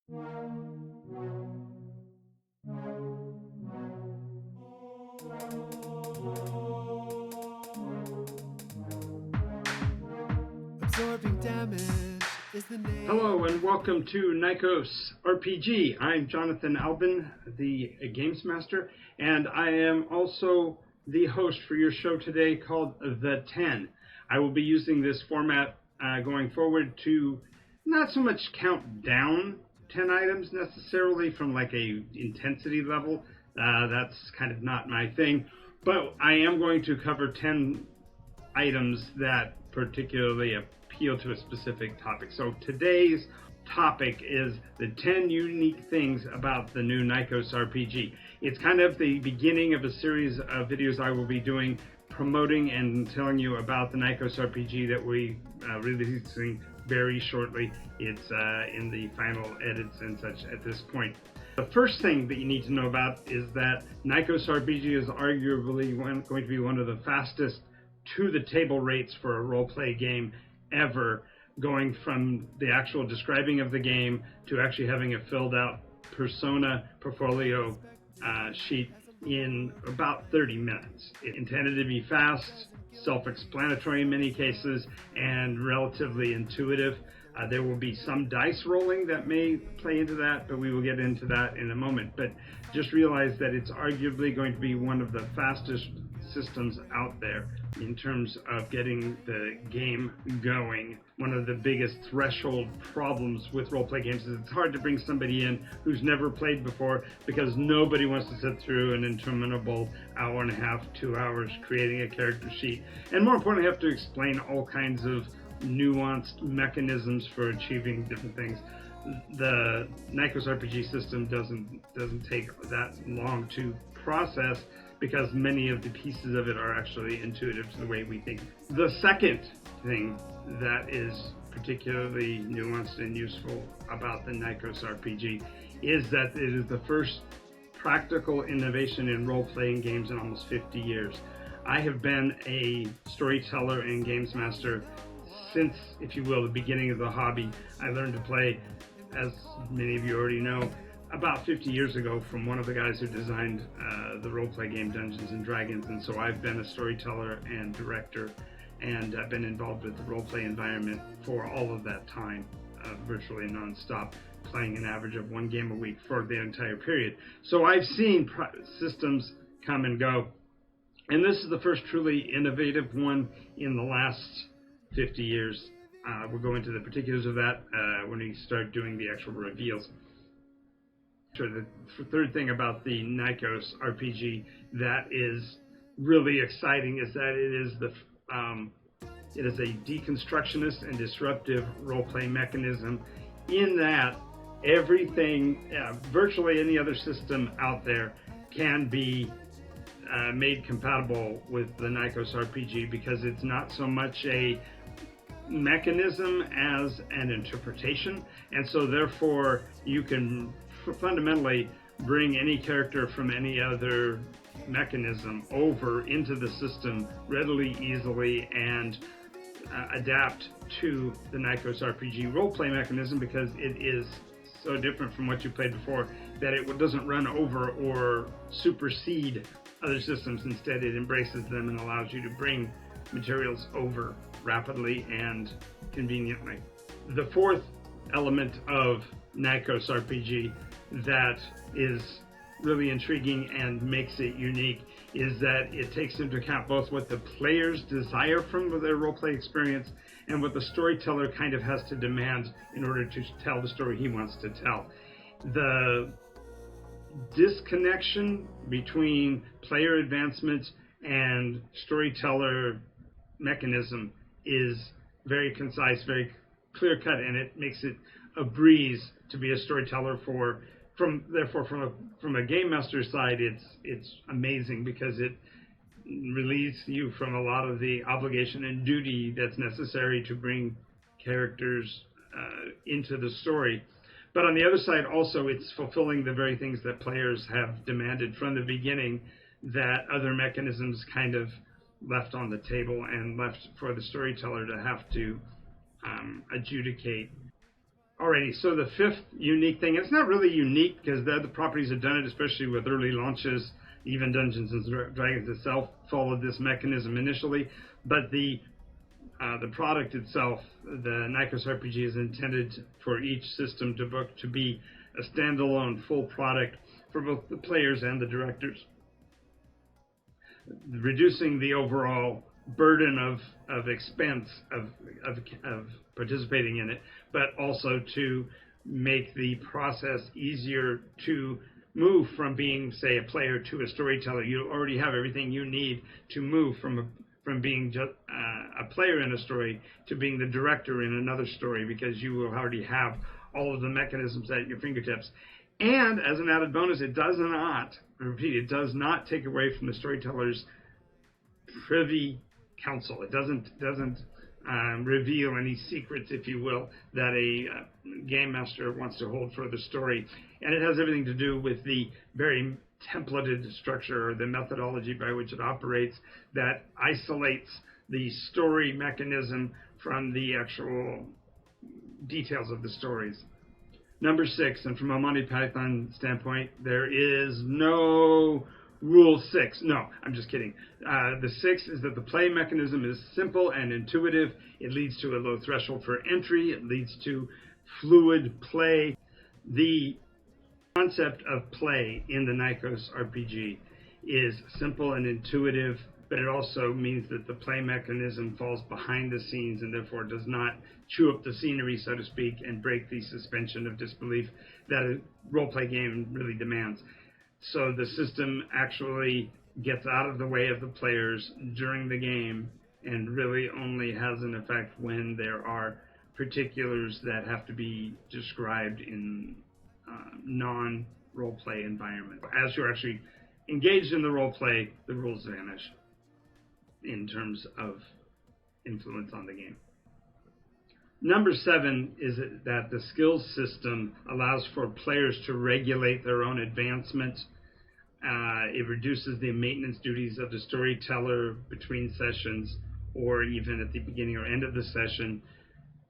Absorbing damage is the name. Hello and welcome to NycosRPG. I'm Jonathan Albin, the Games Master, and I am also the host for your show today called The 10. I will be using this format going forward to not so much count down 10 items necessarily from like a intensity level. That's kind of not my thing, but I am going to cover 10 items that particularly appeal to a specific topic. So today's topic is the 10 unique things about the new NycosRPG. It's kind of the beginning of a series of videos I will be doing promoting and telling you about the NycosRPG that we releasing very shortly. It's in the final edits and such at this point. The first thing that you need to know about is that NycosRPG is arguably going to be one of the fastest to the table rates for a role-play game ever, going from the actual describing of the game to actually having a filled out persona portfolio sheet in about 30 minutes. It intended to be fast, self-explanatory in many cases, and relatively intuitive. There will be some dice rolling that may play into that, but we will get into that in a moment. But just realize that it's arguably going to be one of the fastest systems out there in terms of getting the game going. One of the biggest threshold problems with role-play games is it's hard to bring somebody in who's never played before, because nobody wants to sit through an interminable hour and a half, 2 hours creating a character sheet, and more importantly have to explain all kinds of nuanced mechanisms for achieving different things. The NycosRPG system doesn't take that long to process, because many of the pieces of it are actually intuitive to the way we think. The second thing that is particularly nuanced and useful about the NycosRPG is that it is the first practical innovation in role-playing games in almost 50 years. I have been a storyteller and games master since, if you will, the beginning of the hobby. I learned to play, as many of you already know, about 50 years ago from one of the guys who designed the role-play game Dungeons and Dragons, and so I've been a storyteller and director, and I've been involved with the role-play environment for all of that time, virtually non-stop, playing an average of one game a week for the entire period. So I've seen systems come and go, and this is the first truly innovative one in the last 50 years. We'll go into the particulars of that when we start doing the actual reveals. The third thing about the NycosRPG that is really exciting is that it is a deconstructionist and disruptive role-play mechanism, in that everything, virtually any other system out there, can be made compatible with the NycosRPG, because it's not so much a mechanism as an interpretation, and so therefore you can fundamentally bring any character from any other mechanism over into the system readily, easily, and adapt to the NycosRPG roleplay mechanism, because it is so different from what you played before that it doesn't run over or supersede other systems. Instead, it embraces them and allows you to bring materials over rapidly and conveniently. The fourth element of NycosRPG that is really intriguing and makes it unique is that it takes into account both what the players desire from their roleplay experience and what the storyteller kind of has to demand in order to tell the story he wants to tell. The disconnection between player advancement and storyteller mechanism is very concise, very clear cut, and it makes it a breeze to be a storyteller. From a game master side, it's amazing, because it relieves you from a lot of the obligation and duty that's necessary to bring characters into the story. But on the other side, also, it's fulfilling the very things that players have demanded from the beginning, that other mechanisms kind of left on the table and left for the storyteller to have to adjudicate Alrighty, so the fifth unique thing, it's not really unique because the other properties have done it, especially with early launches. Even Dungeons and Dragons itself followed this mechanism initially, but the product itself, the NycosRPG, is intended for each system to book to be a standalone full product for both the players and the directors, reducing the overall burden of expense of participating in it, but also to make the process easier to move from being, say, a player to a storyteller. You already have everything you need to move from being just a player in a story to being the director in another story, because you will already have all of the mechanisms at your fingertips. And as an added bonus, it does not take away from the storyteller's privy counsel. It doesn't reveal any secrets, if you will, that a game master wants to hold for the story. And it has everything to do with the very templated structure, or the methodology by which it operates, that isolates the story mechanism from the actual details of the stories. Number 6, and from a Monty Python standpoint, there is no Rule 6. No, I'm just kidding. The 6 is that the play mechanism is simple and intuitive. It leads to a low threshold for entry. It leads to fluid play. The concept of play in the NycosRPG is simple and intuitive, but it also means that the play mechanism falls behind the scenes and therefore does not chew up the scenery, so to speak, and break the suspension of disbelief that a role-play game really demands. So the system actually gets out of the way of the players during the game and really only has an effect when there are particulars that have to be described in non-role-play environment. As you're actually engaged in the role-play, the rules vanish in terms of influence on the game. Number 7 is that the skills system allows for players to regulate their own advancement. It reduces the maintenance duties of the storyteller between sessions, or even at the beginning or end of the session,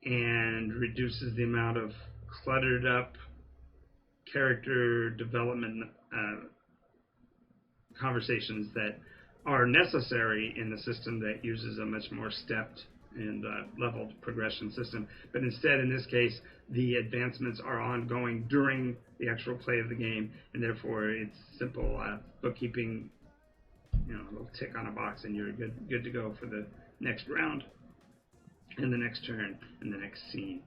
and reduces the amount of cluttered up character development conversations that are necessary in a system that uses a much more stepped and leveled progression system. But instead, in this case, the advancements are ongoing during the actual play of the game, and therefore it's simple bookkeeping, a little tick on a box, and you're good to go for the next round and the next turn and the next scene.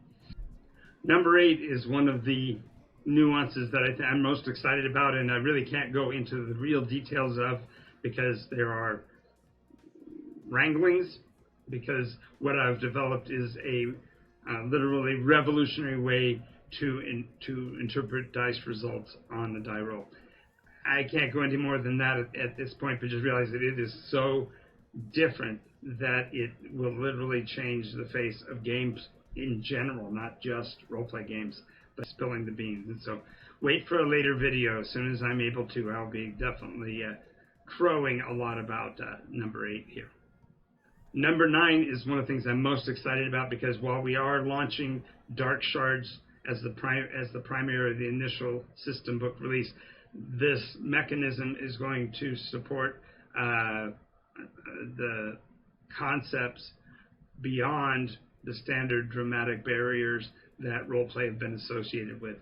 Number 8 is one of the nuances that I'm most excited about, and I really can't go into the real details of, because there are wranglings, because what I've developed is a literally revolutionary way to interpret dice results on the die roll. I can't go into more than that at this point, but just realize that it is so different that it will literally change the face of games in general, not just role-play games, but spilling the beans. And so wait for a later video. As soon as I'm able to, I'll be definitely crowing a lot about number 8 here. Number 9 is one of the things I'm most excited about, because while we are launching Dark Shards as the primary or the initial system book release, this mechanism is going to support the concepts beyond the standard dramatic barriers that roleplay have been associated with.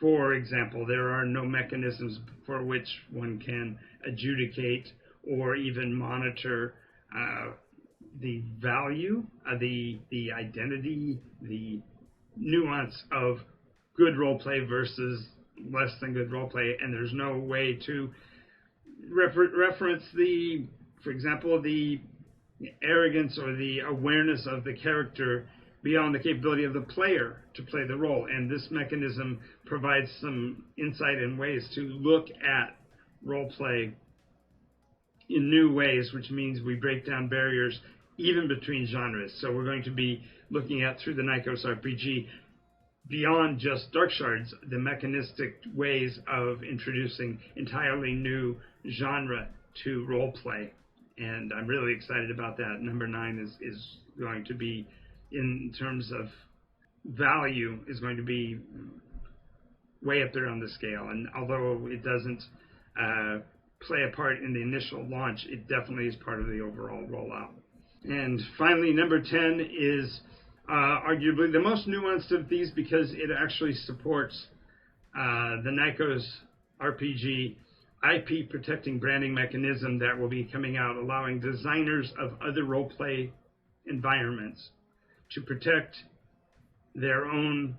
For example, there are no mechanisms for which one can adjudicate or even monitor the value, the identity, the nuance of good roleplay versus less than good roleplay, and there's no way to reference for example, the arrogance or the awareness of the character beyond the capability of the player to play the role. And this mechanism provides some insight and ways to look at roleplay in new ways, which means we break down barriers even between genres. So we're going to be looking at, through the NycosRPG, beyond just Dark Shards, the mechanistic ways of introducing entirely new genre to roleplay. And I'm really excited about that. Number 9 is going to be, in terms of value is going to be way up there on the scale. And although it doesn't play a part in the initial launch, it definitely is part of the overall rollout. And finally, number 10 is arguably the most nuanced of these because it actually supports the NycosRPG IP protecting branding mechanism that will be coming out, allowing designers of other role-play environments to protect their own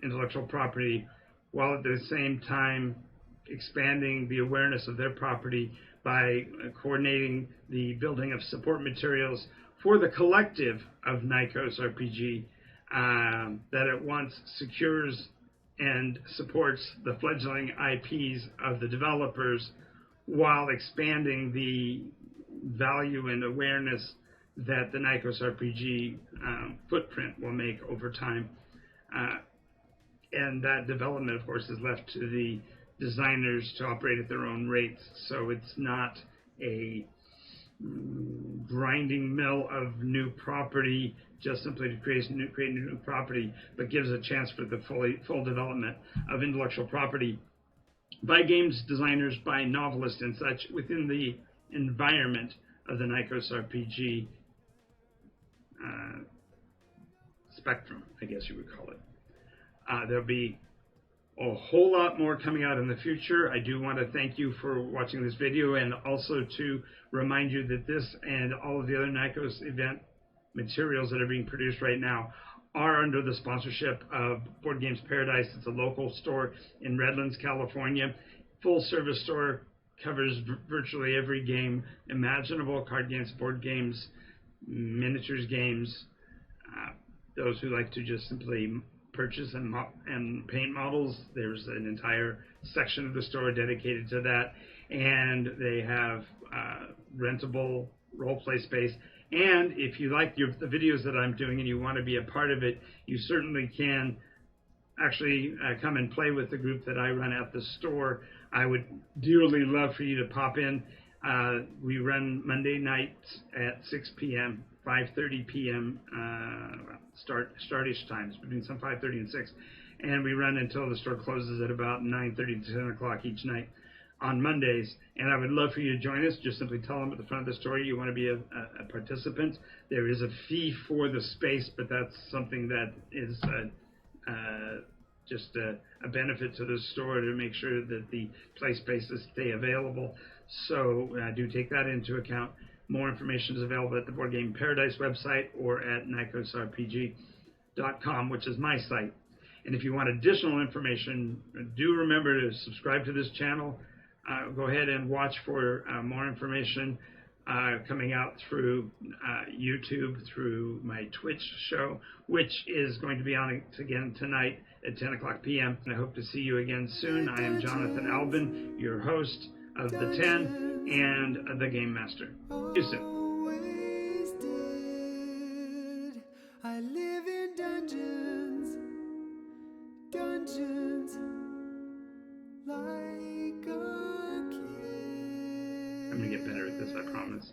intellectual property while at the same time expanding the awareness of their property by coordinating the building of support materials for the collective of NycosRPG that at once secures and supports the fledgling IPs of the developers while expanding the value and awareness that the NycosRPG footprint will make over time. And that development, of course, is left to the designers to operate at their own rates. So it's not a grinding mill of new property just simply to create new property, but gives a chance for the full development of intellectual property by games designers, by novelists and such within the environment of the NycosRPG spectrum, I guess you would call it. There'll be a whole lot more coming out in the future. I do want to thank you for watching this video, and also to remind you that this and all of the other Nykos event materials that are being produced right now are under the sponsorship of Board Games Paradise. It's a local store in Redlands, California. Full service store, covers virtually every game imaginable: card games, board games, miniatures games. Those who like to just simply purchase and paint models, there's an entire section of the store dedicated to that. And they have rentable role-play space. And if you like the videos that I'm doing and you want to be a part of it, you certainly can actually come and play with the group that I run at the store. I would dearly love for you to pop in. We run Monday nights at 6 p.m., 5:30 p.m. Start-ish times, between some 5:30 and 6. And we run until the store closes at about 9:30 to 10 o'clock each night on Mondays. And I would love for you to join us. Just simply tell them at the front of the store you want to be a participant. There is a fee for the space, but that's something that is just a benefit to the store to make sure that the play spaces stay available. So do take that into account. More information is available at the Board Game Paradise website or at NycosRPG.com, which is my site. And if you want additional information, do remember to subscribe to this channel. Go ahead and watch for more information coming out through YouTube, through my Twitch show, which is going to be on again tonight at 10 o'clock p.m. And I hope to see you again soon. I am Jonathan Albin, your host of The 10 and the Game Master. See you soon. I live in dungeons like a kid. I'm going to get better at this, I promise.